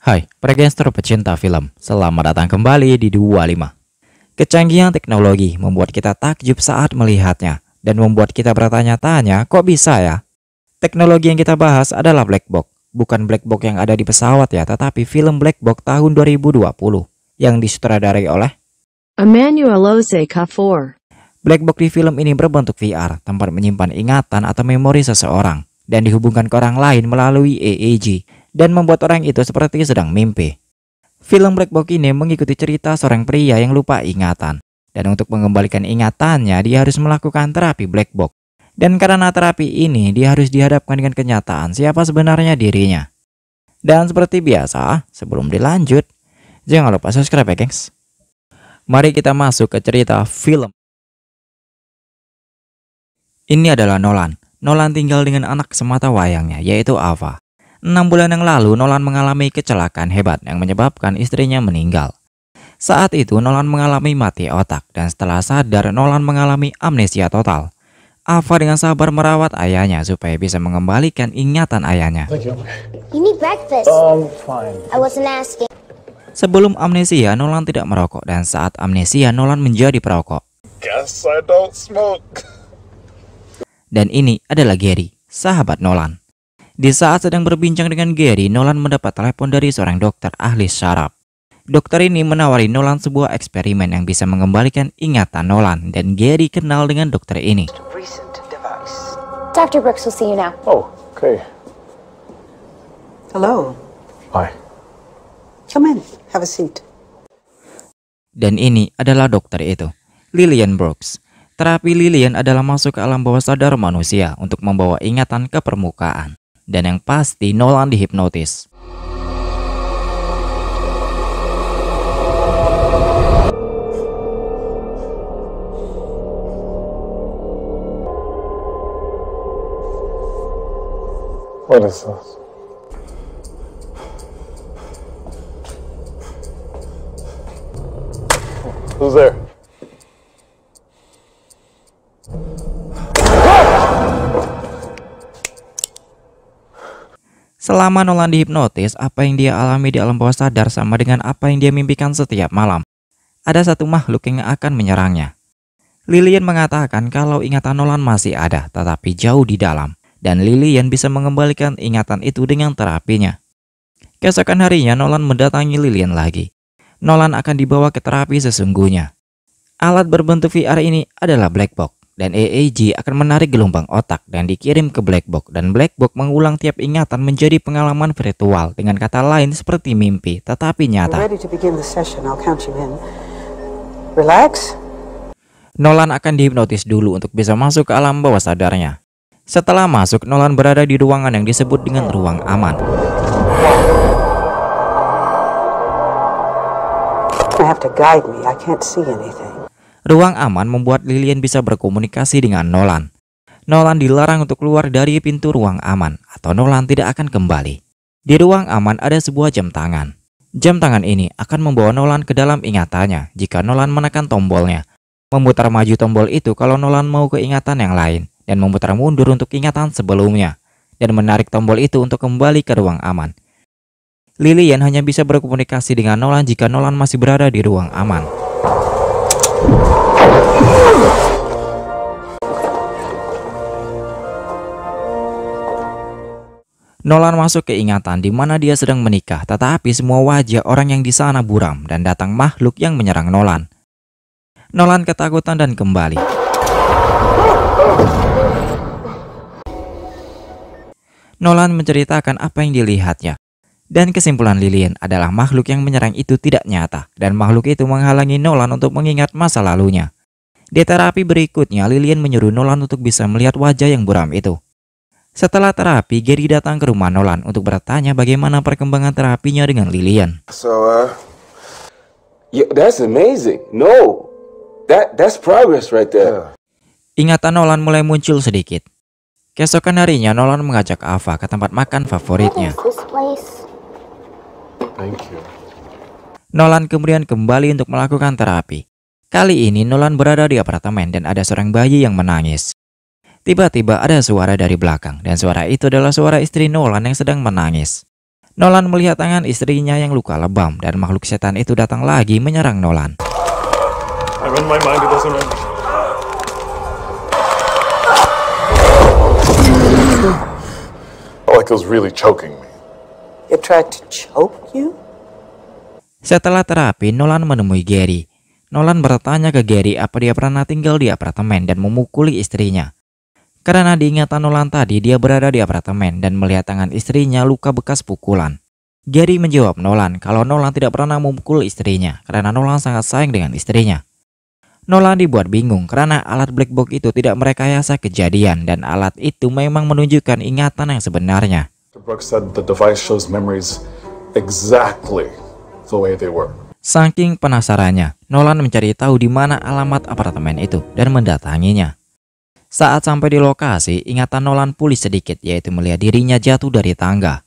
Hai, para gangster pecinta film, selamat datang kembali di 25. Kecanggihan teknologi membuat kita takjub saat melihatnya, dan membuat kita bertanya-tanya, kok bisa ya? Teknologi yang kita bahas adalah black box, bukan black box yang ada di pesawat ya, tetapi film Black Box tahun 2020, yang disutradarai oleh Emmanuel Kafour. Black box di film ini berbentuk VR, tempat menyimpan ingatan atau memori seseorang, dan dihubungkan ke orang lain melalui EEG, dan membuat orang itu seperti sedang mimpi. Film Black Box ini mengikuti cerita seorang pria yang lupa ingatan, dan untuk mengembalikan ingatannya dia harus melakukan terapi Black Box. Dan karena terapi ini dia harus dihadapkan dengan kenyataan siapa sebenarnya dirinya. Dan seperti biasa, sebelum dilanjut, jangan lupa subscribe ya gengs. Mari kita masuk ke cerita film. Ini adalah Nolan. Nolan tinggal dengan anak semata wayangnya, yaitu Ava. 6 bulan yang lalu, Nolan mengalami kecelakaan hebat yang menyebabkan istrinya meninggal. Saat itu, Nolan mengalami mati otak, dan setelah sadar, Nolan mengalami amnesia total. Ava dengan sabar merawat ayahnya supaya bisa mengembalikan ingatan ayahnya. You need breakfast. Fine. I wasn't asking. Sebelum amnesia, Nolan tidak merokok, dan saat amnesia, Nolan menjadi perokok. Guess I don't smoke. Dan ini adalah Gary, sahabat Nolan. Di saat sedang berbincang dengan Gary, Nolan mendapat telepon dari seorang dokter ahli syaraf. Dokter ini menawari Nolan sebuah eksperimen yang bisa mengembalikan ingatan Nolan, dan Gary kenal dengan dokter ini. Dr. Brooks will see you now. Oh, okay. Hello. Hi. Come in. Have a seat. Dan ini adalah dokter itu, Lillian Brooks. Terapi Lillian adalah masuk ke alam bawah sadar manusia untuk membawa ingatan ke permukaan. Dan yang pasti Nolan dihipnotis. What is this? Who's there? Selama Nolan dihipnotis, apa yang dia alami di alam bawah sadar sama dengan apa yang dia mimpikan setiap malam. Ada satu makhluk yang akan menyerangnya. Lillian mengatakan kalau ingatan Nolan masih ada, tetapi jauh di dalam. Dan Lillian bisa mengembalikan ingatan itu dengan terapinya. Keesokan harinya, Nolan mendatangi Lillian lagi. Nolan akan dibawa ke terapi sesungguhnya. Alat berbentuk VR ini adalah Black Box. Dan EEG akan menarik gelombang otak dan dikirim ke Black Box, dan Black Box mengulang tiap ingatan menjadi pengalaman virtual, dengan kata lain seperti mimpi tetapi nyata. Nolan akan dihipnotis dulu untuk bisa masuk ke alam bawah sadarnya. Setelah masuk, Nolan berada di ruangan yang disebut dengan ruang aman. I have to guide me. I can't see anything. Ruang aman membuat Lillian bisa berkomunikasi dengan Nolan. Nolan dilarang untuk keluar dari pintu ruang aman, atau Nolan tidak akan kembali. Di ruang aman ada sebuah jam tangan. Jam tangan ini akan membawa Nolan ke dalam ingatannya jika Nolan menekan tombolnya. Memutar maju tombol itu kalau Nolan mau ke ingatan yang lain, dan memutar mundur untuk ingatan sebelumnya, dan menarik tombol itu untuk kembali ke ruang aman. Lillian hanya bisa berkomunikasi dengan Nolan jika Nolan masih berada di ruang aman. Nolan masuk ke ingatan di mana dia sedang menikah, tetapi semua wajah orang yang di sana buram dan datang makhluk yang menyerang Nolan. Nolan ketakutan dan kembali. Nolan menceritakan apa yang dilihatnya. Dan kesimpulan Lillian adalah makhluk yang menyerang itu tidak nyata, dan makhluk itu menghalangi Nolan untuk mengingat masa lalunya. Di terapi berikutnya, Lillian menyuruh Nolan untuk bisa melihat wajah yang buram itu. Setelah terapi, Gary datang ke rumah Nolan untuk bertanya bagaimana perkembangan terapinya dengan Lillian. Yeah, that's amazing. No, that's progress right there. Ingatan Nolan mulai muncul sedikit. Keesokan harinya, Nolan mengajak Ava ke tempat makan favoritnya. What is this place? Thank you. Nolan kemudian kembali untuk melakukan terapi. Kali ini Nolan berada di apartemen dan ada seorang bayi yang menangis. Tiba-tiba ada suara dari belakang, dan suara itu adalah suara istri Nolan yang sedang menangis. Nolan melihat tangan istrinya yang luka lebam dan makhluk setan itu datang lagi menyerang Nolan. I'm in my mind, it doesn't matter. Like it was really choking me. It tried to choke you? Setelah terapi, Nolan menemui Gary. Nolan bertanya ke Gary apa dia pernah tinggal di apartemen dan memukuli istrinya. Karena diingatan Nolan tadi, dia berada di apartemen dan melihat tangan istrinya luka bekas pukulan. Gary menjawab Nolan kalau Nolan tidak pernah memukul istrinya karena Nolan sangat sayang dengan istrinya. Nolan dibuat bingung karena alat black box itu tidak merekayasa kejadian dan alat itu memang menunjukkan ingatan yang sebenarnya. Brooks said the device shows memories exactly the way they were. Saking penasarannya, Nolan mencari tahu di mana alamat apartemen itu dan mendatanginya. Saat sampai di lokasi, ingatan Nolan pulih sedikit, yaitu melihat dirinya jatuh dari tangga.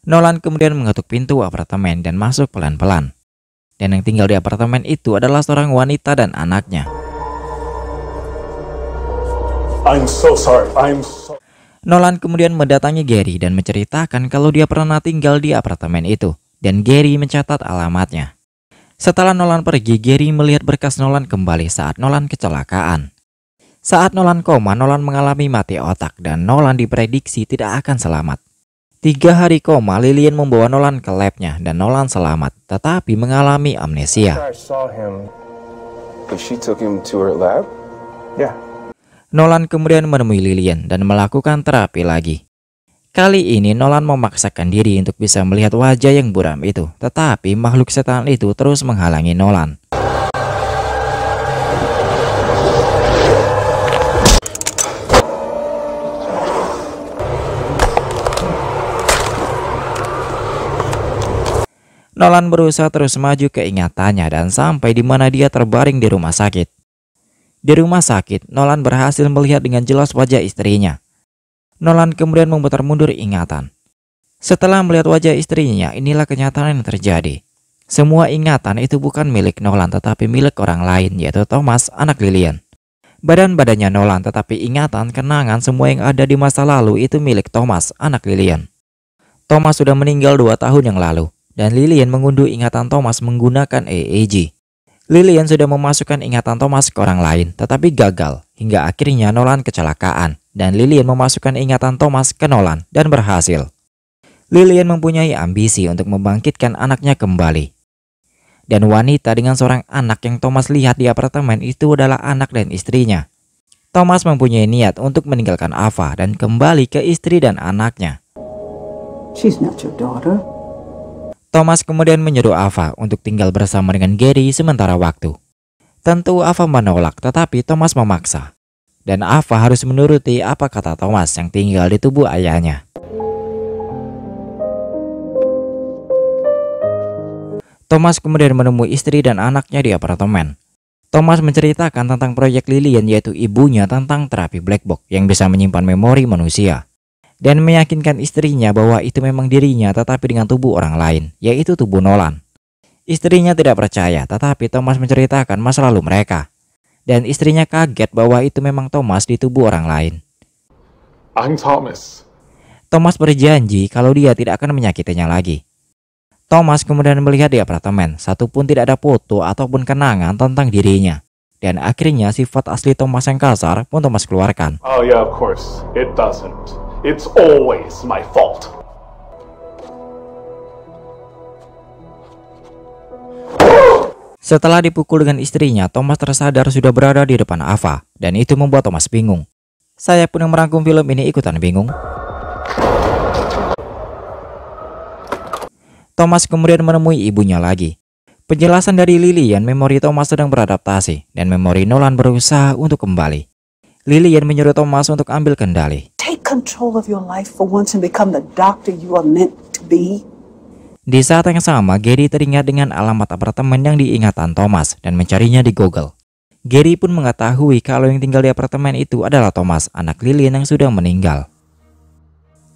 Nolan kemudian mengetuk pintu apartemen dan masuk pelan-pelan. Dan yang tinggal di apartemen itu adalah seorang wanita dan anaknya. I'm so sorry. Nolan kemudian mendatangi Gary dan menceritakan kalau dia pernah tinggal di apartemen itu. Dan Gary mencatat alamatnya. Setelah Nolan pergi, Gary melihat berkas Nolan kembali saat Nolan kecelakaan. Saat Nolan koma, Nolan mengalami mati otak dan Nolan diprediksi tidak akan selamat. 3 hari koma, Lillian membawa Nolan ke labnya dan Nolan selamat, tetapi mengalami amnesia. I saw him. But she took him to her lab? Yeah. Nolan kemudian menemui Lillian dan melakukan terapi lagi. Kali ini Nolan memaksakan diri untuk bisa melihat wajah yang buram itu, tetapi makhluk setan itu terus menghalangi Nolan. Nolan berusaha terus maju ke ingatannya dan sampai di mana dia terbaring di rumah sakit. Di rumah sakit, Nolan berhasil melihat dengan jelas wajah istrinya. Nolan kemudian memutar mundur ingatan. Setelah melihat wajah istrinya, inilah kenyataan yang terjadi. Semua ingatan itu bukan milik Nolan tetapi milik orang lain, yaitu Thomas, anak Lillian. Badan-badannya Nolan tetapi ingatan, kenangan, semua yang ada di masa lalu itu milik Thomas, anak Lillian. Thomas sudah meninggal 2 tahun yang lalu. Dan Lillian mengunduh ingatan Thomas menggunakan EEG. Lillian sudah memasukkan ingatan Thomas ke orang lain, tetapi gagal, hingga akhirnya Nolan kecelakaan, dan Lillian memasukkan ingatan Thomas ke Nolan, dan berhasil. Lillian mempunyai ambisi untuk membangkitkan anaknya kembali. Dan wanita dengan seorang anak yang Thomas lihat di apartemen itu adalah anak dan istrinya. Thomas mempunyai niat untuk meninggalkan Ava dan kembali ke istri dan anaknya. She's not your daughter. Thomas kemudian menyuruh Ava untuk tinggal bersama dengan Gary sementara waktu. Tentu Ava menolak, tetapi Thomas memaksa. Dan Ava harus menuruti apa kata Thomas yang tinggal di tubuh ayahnya. Thomas kemudian menemui istri dan anaknya di apartemen. Thomas menceritakan tentang proyek Lillian, yaitu ibunya, tentang terapi black box yang bisa menyimpan memori manusia. Dan meyakinkan istrinya bahwa itu memang dirinya tetapi dengan tubuh orang lain, yaitu tubuh Nolan. Istrinya tidak percaya, tetapi Thomas menceritakan masa lalu mereka. Dan istrinya kaget bahwa itu memang Thomas di tubuh orang lain. I'm Thomas. Thomas berjanji kalau dia tidak akan menyakitinya lagi. Thomas kemudian melihat di apartemen, satupun tidak ada foto ataupun kenangan tentang dirinya. Dan akhirnya sifat asli Thomas yang kasar pun Thomas keluarkan. Oh yeah, of course. It doesn't. It's always my fault. Setelah dipukul dengan istrinya, Thomas tersadar sudah berada di depan Ava, dan itu membuat Thomas bingung. Saya pun yang merangkum film ini ikutan bingung. Thomas kemudian menemui ibunya lagi. Penjelasan dari Lillian, memori Thomas sedang beradaptasi, dan memori Nolan berusaha untuk kembali. Lillian menyuruh Thomas untuk ambil kendali. Take control of your life for once and become the doctor you are meant to be. Di saat yang sama, Gary teringat dengan alamat apartemen yang diingatan Thomas dan mencarinya di Google. Gary pun mengetahui kalau yang tinggal di apartemen itu adalah Thomas, anak Lillian yang sudah meninggal.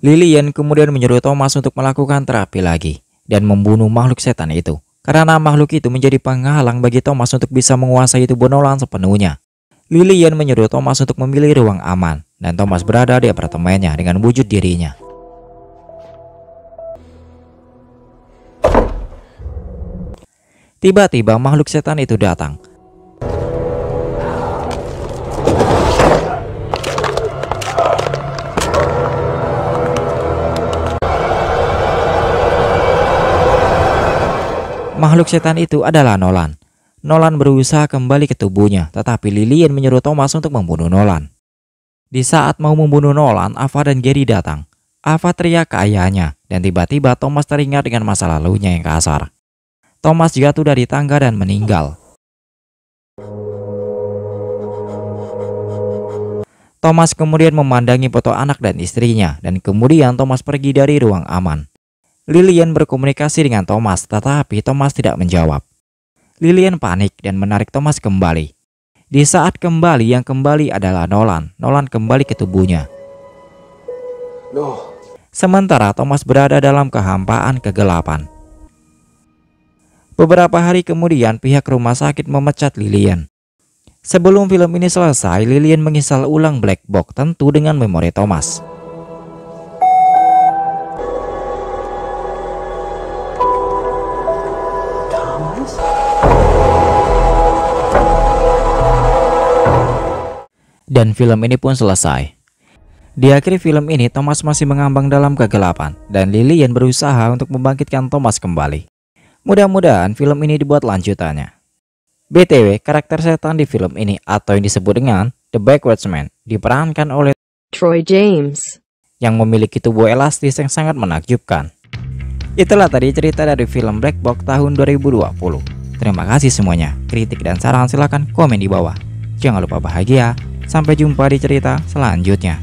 Lillian kemudian menyuruh Thomas untuk melakukan terapi lagi dan membunuh makhluk setan itu. Karena makhluk itu menjadi penghalang bagi Thomas untuk bisa menguasai tubuh Nolan sepenuhnya. Lillian menyuruh Thomas untuk memilih ruang aman, dan Thomas berada di apartemennya dengan wujud dirinya. Tiba-tiba makhluk setan itu datang. Makhluk setan itu adalah Nolan. Nolan berusaha kembali ke tubuhnya, tetapi Lillian menyuruh Thomas untuk membunuh Nolan. Di saat mau membunuh Nolan, Ava dan Gary datang. Ava teriak ke ayahnya, dan tiba-tiba Thomas teringat dengan masa lalunya yang kasar. Thomas jatuh dari tangga dan meninggal. Thomas kemudian memandangi foto anak dan istrinya, dan kemudian Thomas pergi dari ruang aman. Lillian berkomunikasi dengan Thomas, tetapi Thomas tidak menjawab. Lillian panik dan menarik Thomas kembali. Di saat kembali, yang kembali adalah Nolan. Nolan kembali ke tubuhnya. No. Sementara Thomas berada dalam kehampaan kegelapan. Beberapa hari kemudian, pihak rumah sakit memecat Lillian. Sebelum film ini selesai, Lillian menginstal ulang Black Box, tentu dengan memori Thomas. Dan film ini pun selesai. Di akhir film ini, Thomas masih mengambang dalam kegelapan, dan Lillian berusaha untuk membangkitkan Thomas kembali. Mudah-mudahan film ini dibuat lanjutannya. BTW, karakter setan di film ini atau yang disebut dengan The Backwoodsman diperankan oleh Troy James, yang memiliki tubuh elastis yang sangat menakjubkan. Itulah tadi cerita dari film Black Box tahun 2020. Terima kasih semuanya. Kritik dan saran silahkan komen di bawah. Jangan lupa bahagia. Sampai jumpa di cerita selanjutnya.